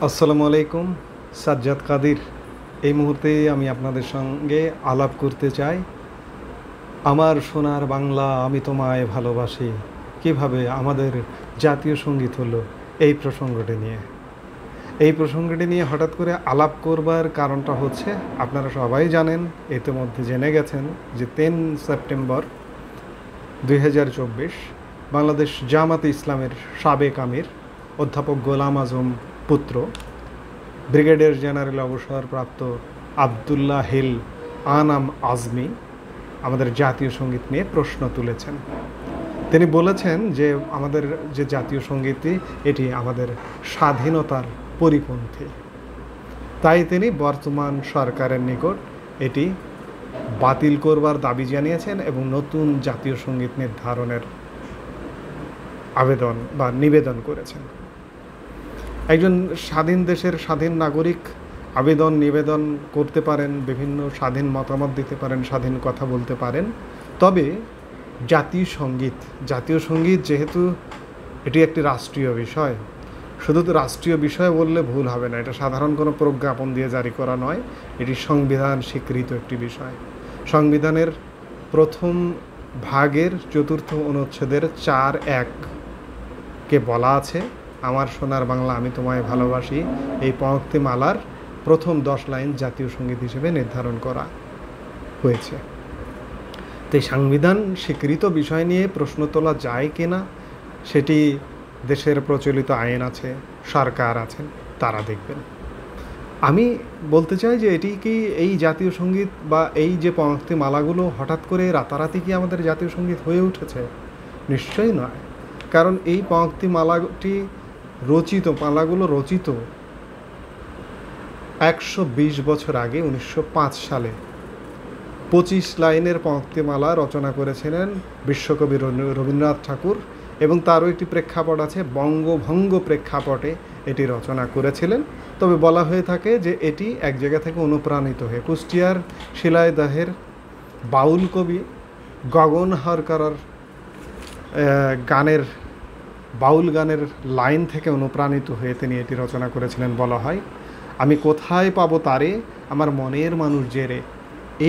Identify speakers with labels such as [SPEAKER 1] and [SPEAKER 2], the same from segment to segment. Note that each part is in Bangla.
[SPEAKER 1] আসসালামু আলাইকুম। সাজ্জাদ কাদির। এই মুহূর্তে আমি আপনাদের সঙ্গে আলাপ করতে চাই আমার সোনার বাংলা আমি তোমায় ভালোবাসি কিভাবে আমাদের জাতীয় সঙ্গীত হলো এই প্রসঙ্গটি নিয়ে হঠাৎ করে আলাপ করবার কারণটা হচ্ছে আপনারা সবাই জানেন, ইতিমধ্যে জেনে গেছেন যে 3 সেপ্টেম্বর 2024 বাংলাদেশ জামাতে ইসলামের সাবেক আমির অধ্যাপক গোলাম আজম পুত্র ব্রিগেডিয়ার জেনারেল অবসরপ্রাপ্ত আবদুল্লাহ হিল আনাম আজমি আমাদের জাতীয় সঙ্গীত নিয়ে প্রশ্ন তুলেছেন। তিনি বলেছেন যে আমাদের যে জাতীয় সঙ্গীতটি এটি আমাদের স্বাধীনতার পরিপন্থী, তাই তিনি বর্তমান সরকারের নিকট এটি বাতিল করবার দাবি জানিয়েছেন এবং নতুন জাতীয় সঙ্গীত নির্ধারণের আবেদন বা নিবেদন করেছেন। একজন স্বাধীন দেশের স্বাধীন নাগরিক আবেদন নিবেদন করতে পারেন, বিভিন্ন স্বাধীন মতামত দিতে পারেন, স্বাধীন কথা বলতে পারেন, তবে জাতীয় সঙ্গীত যেহেতু এটি একটি রাষ্ট্রীয় বিষয়, শুধু তো রাষ্ট্রীয় বিষয় বললে ভুল হবে না, এটা সাধারণ কোনো প্রজ্ঞাপন দিয়ে জারি করা নয়, এটি সংবিধান স্বীকৃত একটি বিষয়। সংবিধানের প্রথম ভাগের 4th অনুচ্ছেদের 4(1) বলা আছে আমার সোনার বাংলা আমি তোমায় ভালোবাসি এই পংক্তিমালার প্রথম 10 লাইন জাতীয় সঙ্গীত হিসেবে নির্ধারণ করা হয়েছে। তো এই সংবিধান স্বীকৃত বিষয় নিয়ে প্রশ্ন তোলা যায় কিনা সেটি দেশের প্রচলিত আইন আছে, সরকার আছেন, তারা দেখবেন। আমি বলতে চাই যে এটি কি এই জাতীয় সঙ্গীত বা এই যে পংক্তিমালাগুলো হঠাৎ করে রাতারাতি কি আমাদের জাতীয় সঙ্গীত হয়ে উঠেছে? নিশ্চয়ই নয়, কারণ এই পংক্তিমালাটি মালাগুলো রচিত 120 বছর আগে 1905 সালে 25 লাইনের পংক্তিমালা রচনা করেছিলেন বিশ্বকবি রবীন্দ্রনাথ ঠাকুর, এবং তারও একটি প্রেক্ষাপট আছে, বঙ্গভঙ্গ প্রেক্ষাপটে এটি রচনা করেছিলেন। তবে বলা হয়ে থাকে যে এটি এক জায়গা থেকে অনুপ্রাণিত হয়ে কুষ্টিয়ার শিলাইদহের বাউল কবি গগন হরকারর বাউল গানের লাইন থেকে অনুপ্রাণিত হয়ে তিনি এটি রচনা করেছিলেন। বলা হয়, আমি কোথায় পাবো তারে আমার মনের মানুষ জেরে,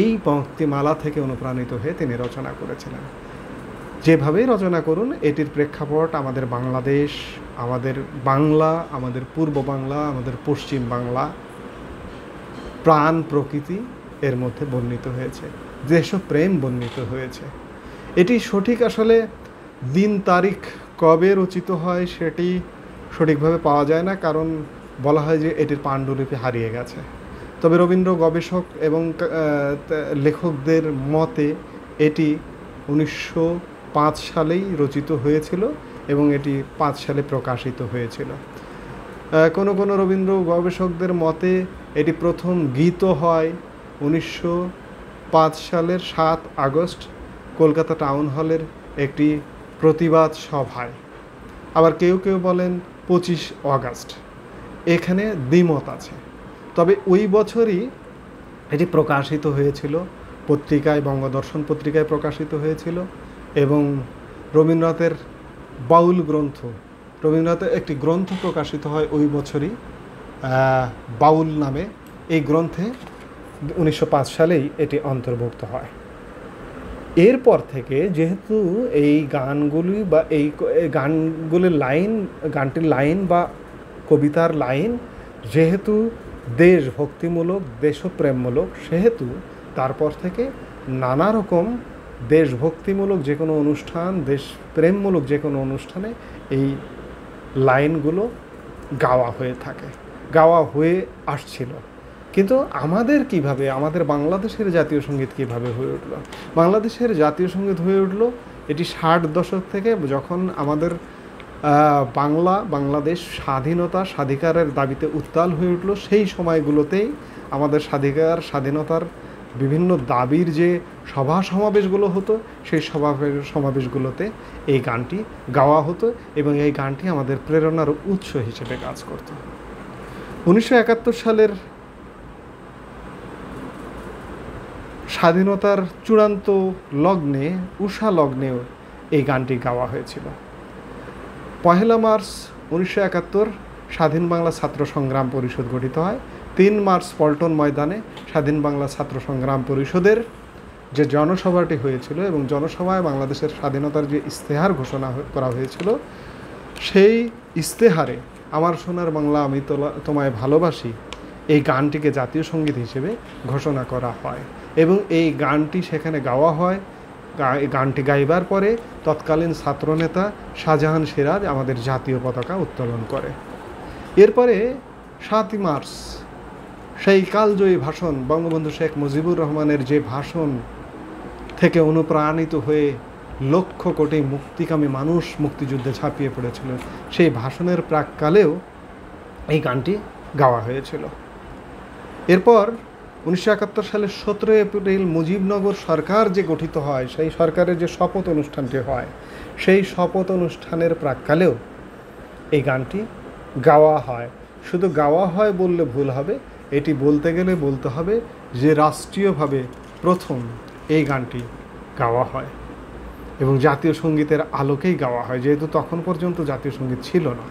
[SPEAKER 1] এই পংক্তিমালা থেকে অনুপ্রাণিত হয়ে তিনি রচনা করেছিলেন। যেভাবেই রচনা করুন, এটির প্রেক্ষাপট আমাদের বাংলাদেশ, আমাদের বাংলা, আমাদের পূর্ব বাংলা, আমাদের পশ্চিম বাংলা, প্রাণ প্রকৃতি এর মধ্যে বর্ণিত হয়েছে, দেশপ্রেম বর্ণিত হয়েছে। এটি সঠিক আসলে দিন তারিখ কবে রচিত হয় সেটি সঠিকভাবে পাওয়া যায় না, কারণ বলা হয় যে এটির পাণ্ডুলিপি হারিয়ে গেছে। তবে রবীন্দ্র গবেষক এবং লেখকদের মতে এটি 1905 সালেই রচিত হয়েছিল এবং এটি 5 সালে প্রকাশিত হয়েছিল। কোনো রবীন্দ্র গবেষকদের মতে এটি প্রথম গীত হয় 1905 সালের 7 আগস্ট কলকাতা টাউন হলের একটি প্রতিবাদ সভায়। আবার কেউ বলেন 25 অগাস্ট। এখানে দ্বিমত আছে। তবে ওই বছরই এটি প্রকাশিত হয়েছিল পত্রিকায়, বঙ্গদর্শন পত্রিকায় প্রকাশিত হয়েছিল, এবং রবীন্দ্রনাথের বাউল গ্রন্থ, রবীন্দ্রনাথের একটি গ্রন্থ প্রকাশিত হয় ওই বছরই বাউল নামে। এই গ্রন্থে 1905 সালেই এটি অন্তর্ভুক্ত হয়। এরপর থেকে যেহেতু এই গানগুলি বা এই গানগুলির গানটির লাইন বা কবিতার লাইন যেহেতু দেশভক্তিমূলক, দেশপ্রেমমূলক, সেহেতু তারপর থেকে নানা রকম দেশভক্তিমূলক যে কোনো অনুষ্ঠান, দেশপ্রেমমূলক যে কোনো অনুষ্ঠানে এই লাইনগুলো গাওয়া হয়ে আসছিল। কিন্তু আমাদের বাংলাদেশের জাতীয় সঙ্গীত কীভাবে হয়ে উঠল? বাংলাদেশের জাতীয় সঙ্গীত হয়ে উঠল এটি 60 দশক থেকে, যখন আমাদের বাংলাদেশ স্বাধীনতার দাবিতে উত্তাল হয়ে উঠল। সেই সময়গুলোতেই আমাদের স্বাধীনতার বিভিন্ন দাবির যে সভা সমাবেশগুলো হতো, সেই সমাবেশগুলোতে এই গানটি গাওয়া হতো এবং এই গানটি আমাদের প্রেরণার উৎস হিসেবে কাজ করত। 1971 সালের স্বাধীনতার চূড়ান্ত লগ্নে, উষা লগ্নেও এই গানটি গাওয়া হয়েছিল। 1 মার্চ 1971 স্বাধীন বাংলা ছাত্র সংগ্রাম পরিষদ গঠিত হয়। 3 মার্চ পল্টন ময়দানে স্বাধীন বাংলা ছাত্র সংগ্রাম পরিষদের যে জনসভাটি হয়েছিল এবং জনসভায় বাংলাদেশের স্বাধীনতার যে ইস্তেহার ঘোষণা করা হয়েছিল, সেই ইস্তেহারে আমার সোনার বাংলা আমি তোমায় ভালোবাসি এই গানটিকে জাতীয় সঙ্গীত হিসেবে ঘোষণা করা হয় এবং এই গানটি সেখানে গাওয়া হয়। গানটি গাইবার পরে তৎকালীন ছাত্রনেতা শাহজাহান সিরাজ আমাদের জাতীয় পতাকা উত্তোলন করে। এরপরে 7ই মার্চ সেই কালজয়ী ভাষণ, বঙ্গবন্ধু শেখ মুজিবুর রহমানের যে ভাষণ থেকে অনুপ্রাণিত হয়ে লক্ষ কোটি মুক্তিকামী মানুষ মুক্তিযুদ্ধে ঝাঁপিয়ে পড়েছিল, সেই ভাষণের প্রাককালেও এই গানটি গাওয়া হয়েছিল। এরপর 1971 সালের 17 এপ্রিল মুজিবনগর সরকার যে গঠিত হয়, সেই সরকারের যে শপথ অনুষ্ঠানটি হয়, সেই শপথ অনুষ্ঠানের প্রাককালেও এই গানটি গাওয়া হয়। শুধু গাওয়া হয় বললে ভুল হবে, এটি বলতে গেলে বলতে হবে যে রাষ্ট্রীয়ভাবে প্রথম এই গানটি গাওয়া হয় এবং জাতীয় সঙ্গীতের আলোকেই গাওয়া হয়, যেহেতু তখন পর্যন্ত জাতীয় সঙ্গীত ছিল না।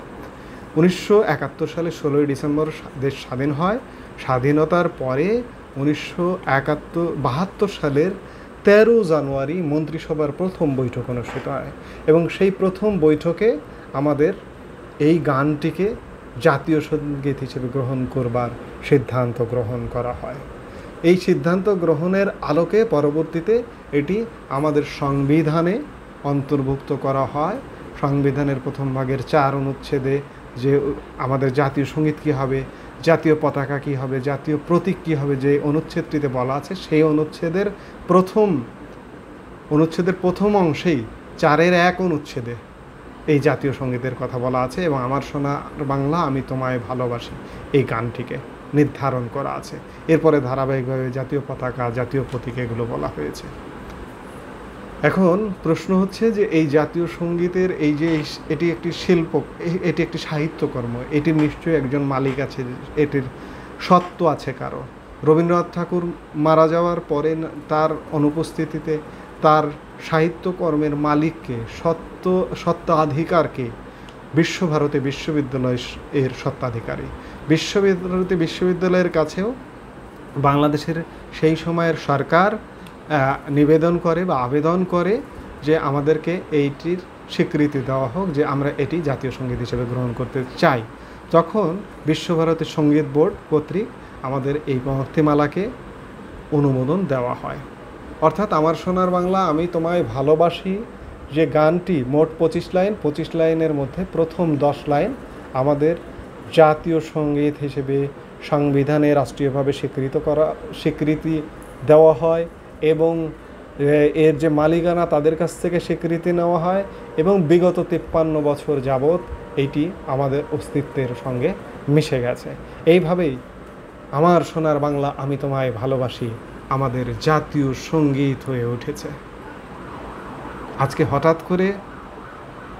[SPEAKER 1] 1971 সালে 16ই ডিসেম্বর দেশ স্বাধীন হয়। স্বাধীনতার পরে 1972 সালের 13 জানুয়ারি মন্ত্রিসভার প্রথম বৈঠক অনুষ্ঠিত হয় এবং সেই প্রথম বৈঠকে আমাদের এই গানটিকে জাতীয় সঙ্গীত হিসেবে গ্রহণ করবার সিদ্ধান্ত গ্রহণ করা হয়। এই সিদ্ধান্ত গ্রহণের আলোকে পরবর্তীতে এটি আমাদের সংবিধানে অন্তর্ভুক্ত করা হয়। সংবিধানের প্রথম ভাগের 4 অনুচ্ছেদে যে আমাদের জাতীয় সঙ্গীত কী হবে, জাতীয় পতাকা কী হবে, জাতীয় প্রতীক কী হবে, যে অনুচ্ছেদটিতে বলা আছে, সেই অনুচ্ছেদের প্রথম অংশেই 4-1 অনুচ্ছেদে এই জাতীয় সঙ্গীতের কথা বলা আছে এবং আমার সোনার বাংলা আমি তোমায় ভালোবাসি এই গানটিকে নির্ধারণ করা আছে। এরপরে ধারাবাহিকভাবে জাতীয় পতাকা, জাতীয় প্রতীক এগুলো বলা হয়েছে। এখন প্রশ্ন হচ্ছে যে এই জাতীয় সঙ্গীতের এই যে এটি একটি শিল্প, এটি একটি সাহিত্যকর্ম, এটির নিশ্চয়ই একজন মালিক আছে, এটির সত্ত্ব আছে কারো। রবীন্দ্রনাথ ঠাকুর মারা যাওয়ার পরে তার অনুপস্থিতিতে তার সাহিত্যকর্মের মালিককে, সত্ত্বাধিকারকে বিশ্বভারতী বিশ্ববিদ্যালয় এর সত্ত্বাধিকারী। বিশ্বভারতী বিশ্ববিদ্যালয়ের কাছেও বাংলাদেশের সেই সময়ের সরকার নিবেদন করে বা আবেদন করে যে আমাদেরকে এইটির স্বীকৃতি দেওয়া হোক, যে আমরা এটি জাতীয় সঙ্গীত হিসেবে গ্রহণ করতে চাই। তখন বিশ্বভারতী সঙ্গীত বোর্ড কর্তৃক আমাদের এই ভক্তিমালাকে অনুমোদন দেওয়া হয়। অর্থাৎ আমার সোনার বাংলা আমি তোমায় ভালোবাসি যে গানটি মোট 25 লাইন, 25 লাইনের মধ্যে প্রথম 10 লাইন আমাদের জাতীয় সঙ্গীত হিসেবে সংবিধানে রাষ্ট্রীয়ভাবে স্বীকৃতি দেওয়া হয় এবং এর যে মালিকানা তাদের কাছ থেকে স্বীকৃতি নেওয়া হয় এবং বিগত 53 বছর যাবৎ এইটি আমাদের অস্তিত্বের সঙ্গে মিশে গেছে। এইভাবেই আমার সোনার বাংলা আমি তোমায় ভালোবাসি আমাদের জাতীয় সঙ্গীত হয়ে উঠেছে। আজকে হঠাৎ করে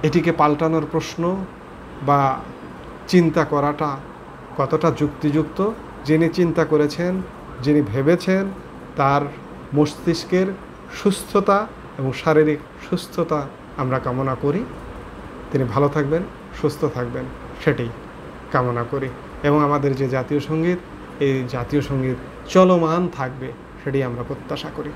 [SPEAKER 1] এটিকে পাল্টানোর প্রশ্ন বা চিন্তা করাটা কতটা যুক্তিযুক্ত, যিনি চিন্তা করেছেন, যিনি ভেবেছেন, তার মস্তিষ্কের সুস্থতা এবং শারীরিক সুস্থতা আমরা কামনা করি। তিনি ভালো থাকবেন, সুস্থ থাকবেন, সেটাই কামনা করি এবং আমাদের যে জাতীয় সঙ্গীত, এই জাতীয় সঙ্গীত চলমান থাকবে সেটাই আমরা প্রত্যাশা করি।